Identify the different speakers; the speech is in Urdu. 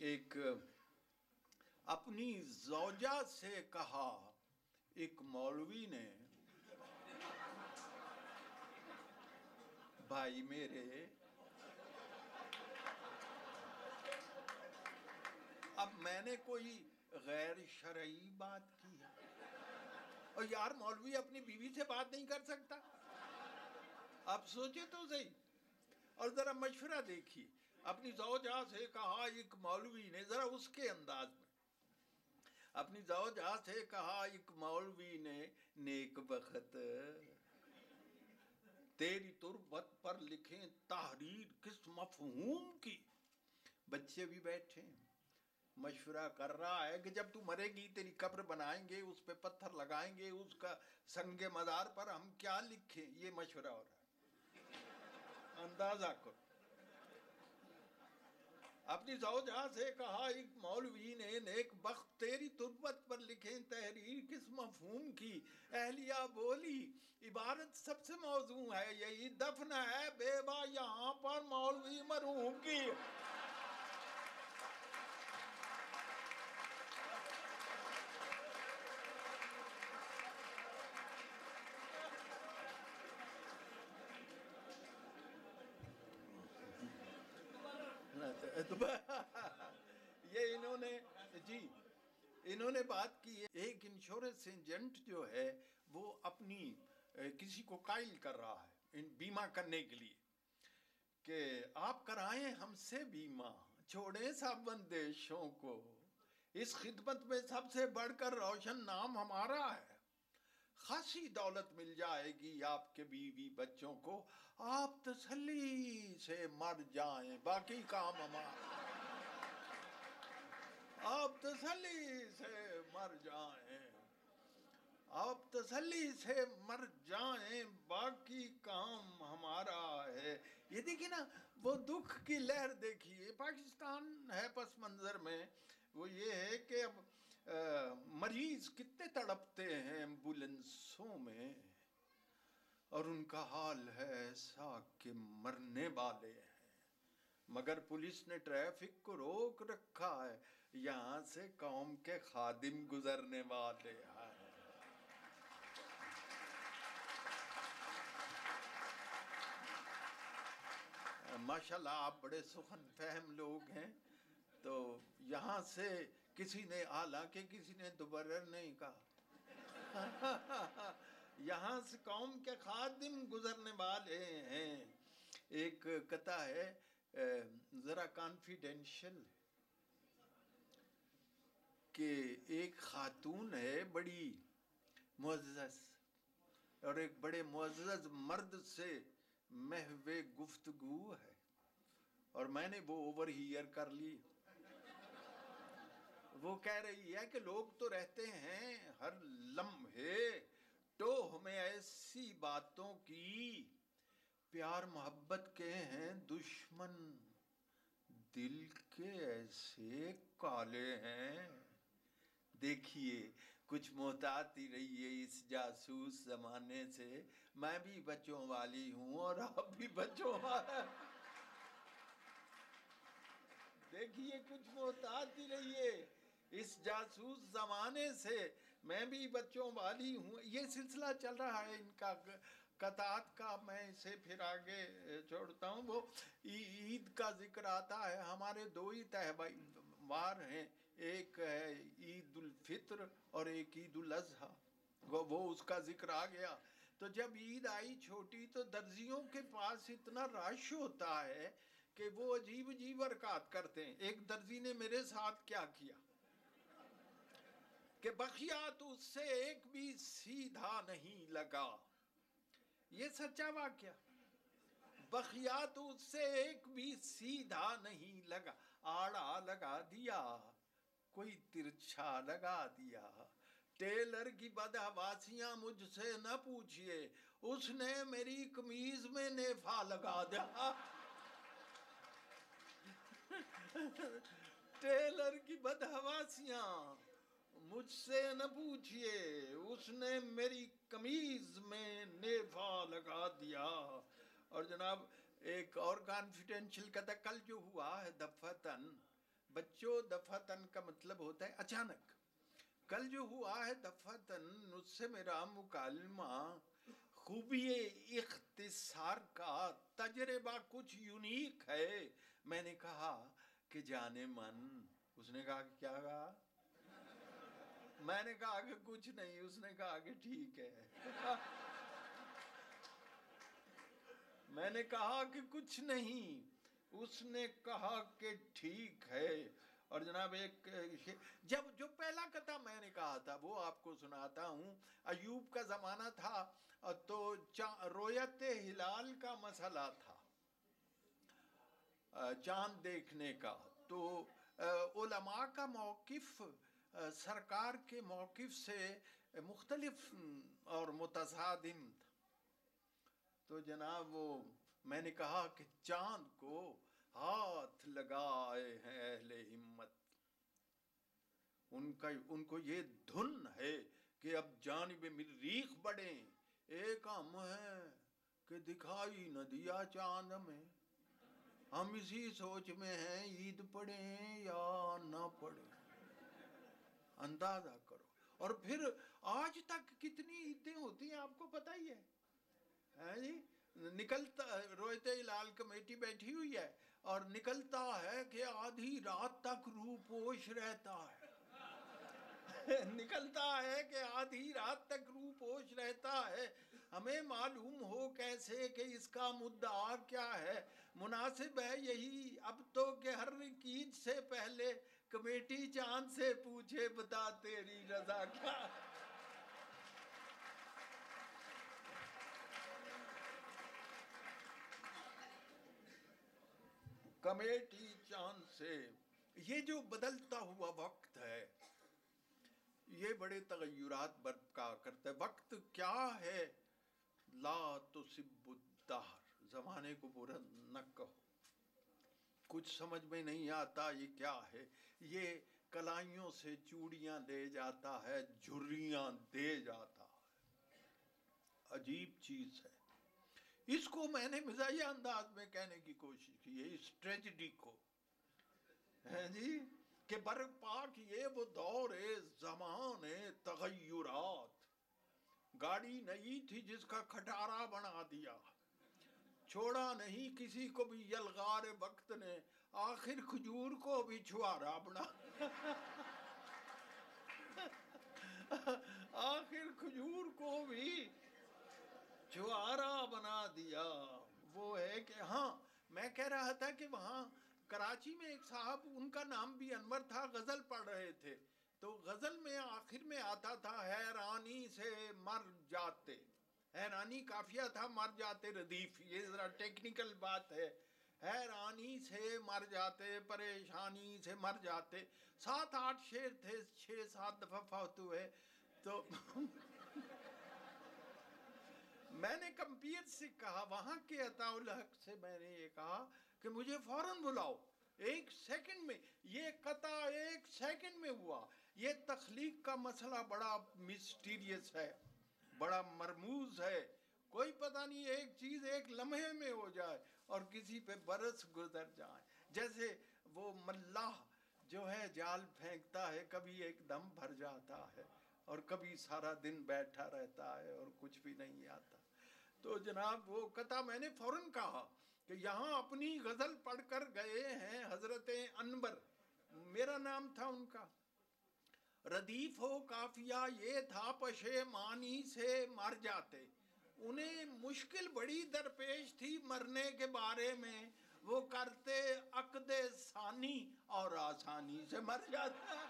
Speaker 1: ایک اپنی زوجہ سے کہا ایک مولوی نے، بھائی میرے اب میں نے کوئی غیر شرعی بات کی ہے؟ اور یار مولوی اپنی بیوی سے بات نہیں کر سکتا؟ آپ سوچے تو صحیح، اور ذرا مشورہ دیکھیے. اپنی زوجہ سے کہا ایک مولوی نے، ذرا اس کے انداز میں، اپنی زوجہ سے کہا ایک مولوی نے، نیک بخت تیری تربت پر لکھیں تحریر کس مفہوم کی. بچے بھی بیٹھے مشورہ کر رہا ہے کہ جب تو مرے گی تیری قبر بنائیں گے، اس پہ پتھر لگائیں گے، اس کا سنگ مزار پر ہم کیا لکھیں. یہ مشورہ ہو رہا ہے، اندازہ کرو. اپنی زوجہ سے کہا ایک مولوی نے، نیک بخت تیری تربت پر لکھیں تحریر کس مفہوم کی. اہلیہ بولی عبارت سب سے موزوں ہے، یہی دفن ہے بیوہ یہاں پر مولوی مرحوم کی. یہ انہوں نے بات کی ہے. ایک انشورنس ایجنٹ جو ہے وہ اپنی کسی کو قائل کر رہا ہے بیمہ کرنے کے لیے کہ آپ کرائیں ہم سے بیمہ، چھوڑیں سب بندشوں کو، اس خدمت میں سب سے بڑھ کر روشن نام ہمارا ہے. خاصی دولت مل جائے گی آپ کے بیوی بچوں کو، آپ تسلی سے مر جائیں باقی کام ہمارا. آپ تسلی سے مر جائیں، آپ تسلی سے مر جائیں باقی کام ہمارا ہے. یہ دیکھیے نا، وہ دکھ کی لہر دیکھیے. پاکستان ہے پس منظر میں، وہ یہ ہے کہ اب مریض کتنے تڑپتے ہیں ایمبولینسوں میں، اور ان کا حال ہے ایسا کہ مرنے والے ہیں، مگر پولیس نے ٹریفک کو روک رکھا ہے، یہاں سے قوم کے خادم گزرنے والے ہیں. ماشاءاللہ آپ بڑے سخن فہم لوگ ہیں. تو یہاں سے کسی نے، حالانکہ کسی نے دوبارہ نہیں کہا، یہاں سے قوم کے خادم گزرنے والے ہیں. ایک قطعہ ہے ذرا کانفیڈینشل، کہ ایک خاتون ہے بڑی معزز، اور ایک بڑے معزز مرد سے محو گفتگو ہے، اور میں نے وہ اوور ہیئر کر لی. وہ کہہ رہی ہے کہ لوگ تو رہتے ہیں ہر لمحے ٹوہ میں ایسی باتوں کی، پیار محبت کے ہیں دشمن دل کے ایسے کالے ہیں. دیکھیے کچھ محتاط ہی رہیے اس جاسوس زمانے سے. میں بھی بچوں والی ہوں اور آپ بھی بچوں والا. دیکھیے کچھ محتاط ہی رہیے اس جاسوس زمانے سے، میں بھی بچوں والی ہوں. یہ سلسلہ چل رہا ہے ان کا قطعات کا، میں اسے پھر آگے چھوڑتا ہوں. وہ عید کا ذکر آتا ہے. ہمارے دو ہی تہوار ہیں، ایک ہے عید الفطر اور ایک عید الاضحیٰ. وہ اس کا ذکر آ گیا. تو جب عید آئی چھوٹی تو درزیوں کے پاس اتنا رش ہوتا ہے کہ وہ عجیب عجیب حرکات کرتے ہیں. ایک درزی نے میرے ساتھ کیا کیا کہ بخیات اس سے ایک بھی سیدھا نہیں لگا. یہ سچا واقعہ. بخیات اس سے ایک بھی سیدھا نہیں لگا، آڑا لگا دیا کوئی ترچھا لگا دیا. ٹیلر کی بدحواسیاں مجھ سے نہ پوچھئے، اس نے میری قمیض میں نیفا لگا دیا. ٹیلر کی بدحواسیاں مجھ سے نہ پوچھئے، اس نے میری قمیض میں نیفا لگا دیا. اور جناب ایک اور کانفیڈینشیل کہتا ہے کل جو ہوا ہے دفتن بچوں دفعتن کا مطلب ہوتا ہے اچانک. کل جو ہوا ہے دفعتن، اس سے میرا مکالمہ خوبی اختصار کا تجربہ کچھ یونیک ہے. میں نے کہا کہ جانے من. اس نے کہا کہ کیا کہا؟ میں نے کہا کہ کچھ نہیں. اس نے کہا کہ ٹھیک ہے. میں نے کہا کہ کچھ نہیں. اس نے کہا کہ ٹھیک ہے. اور جناب ایک جب جو پہلا قطعہ میں نے کہا تھا وہ آپ کو سناتا ہوں. ایوب کا زمانہ تھا تو رویت ہلال کا مسئلہ تھا، چاند دیکھنے کا. تو علماء کا موقف سرکار کے موقف سے مختلف اور متصادم تھا. تو جناب وہ میں نے کہا کہ چاند کو ہاتھ لگائے ہیں اہل ہمت، ان کو یہ دھن ہے کہ اب جانب مریخ بڑھیں. ایک ہم ہے کہ دکھائی نہ دیا چاند ہمیں، ہم اسی سوچ میں ہیں عید پڑھیں یا نہ پڑھیں. اندازہ کرو. اور پھر آج تک کتنی عیدیں ہوتی ہیں آپ کو پتہ ہی ہے جی. نکلتا رویت ہلال کمیٹی بیٹھی ہوئی ہے اور نکلتا ہے کہ آدھی رات تک روح پوش رہتا ہے. نکلتا ہے کہ آدھی رات تک روح پوش رہتا ہے. ہمیں معلوم ہو کیسے کہ اس کا مدعا کیا ہے. مناسب ہے یہی اب تو کہ ہر عید سے پہلے کمیٹی چاند سے پوچھے بتا تیری رضا کیا. کمیٹی چاند سے. یہ جو بدلتا ہوا وقت ہے یہ بڑے تغیرات برپا کرتا ہے. وقت کیا ہے؟ لا تسب الدہر. زمانے کو برا نہ کہو. کچھ سمجھ میں نہیں آتا یہ کیا ہے. یہ کلائیوں سے چوڑیاں لے جاتا ہے، جھریاں دے جاتا ہے. عجیب چیز ہے. اس کو میں نے مزاحیہ انداز میں کہنے کی کوشش کی ہے، اس ٹریجڈی کو ہے جی، کہ برپا کیے وہ دور زمان تغیرات. گاڑی نئی تھی جس کا کھٹارا بنا دیا، چھوڑا نہیں کسی کو بھی یلغار وقت نے، آخر کھجور کو بھی چھوارا بنا. آخر کھجور کو بھی چھوارا بنا دیا. وہ ہے کہ ہاں میں کہہ رہا تھا کہ وہاں کراچی میں ایک صاحب، ان کا نام بھی انور تھا، غزل پڑھ رہے تھے. تو غزل میں آخر میں آتا تھا حیرانی سے مر جاتے. حیرانی قافیہ تھا، مر جاتے ردیف. یہ ذرا ٹیکنیکل بات ہے. حیرانی سے مر جاتے، پریشانی سے مر جاتے. 7-8 شعر تھے، 6-7 دفعہ فوت ہوئے. تو میں نے کمپیئر سے کہا، وہاں کے عطاء الحق سے میں نے یہ کہا کہ مجھے فوراً بلاؤ. 1 سیکنڈ میں یہ قطع 1 سیکنڈ میں ہوا. یہ تخلیق کا مسئلہ بڑا مسٹیریس ہے، بڑا مرموز ہے. کوئی پتہ نہیں ایک چیز ایک لمحے میں ہو جائے اور کسی پہ برس گزر جائیں. جیسے وہ ملاح جو ہے جال پھینکتا ہے، کبھی ایک دم بھر جاتا ہے اور کبھی سارا دن بیٹھا رہتا ہے اور کچھ بھی نہیں آتا. تو جناب وہ قطع میں نے فوراً کہا کہ یہاں اپنی غزل پڑھ کر گئے ہیں حضرت انور، میرا نام تھا ان کا. ردیف ہو قافیہ یہ تھا پشیمانی سے مر جاتے. انہیں مشکل بڑی درپیش تھی مرنے کے بارے میں، وہ کرتے عقد ثانی اور آسانی سے مر جاتا.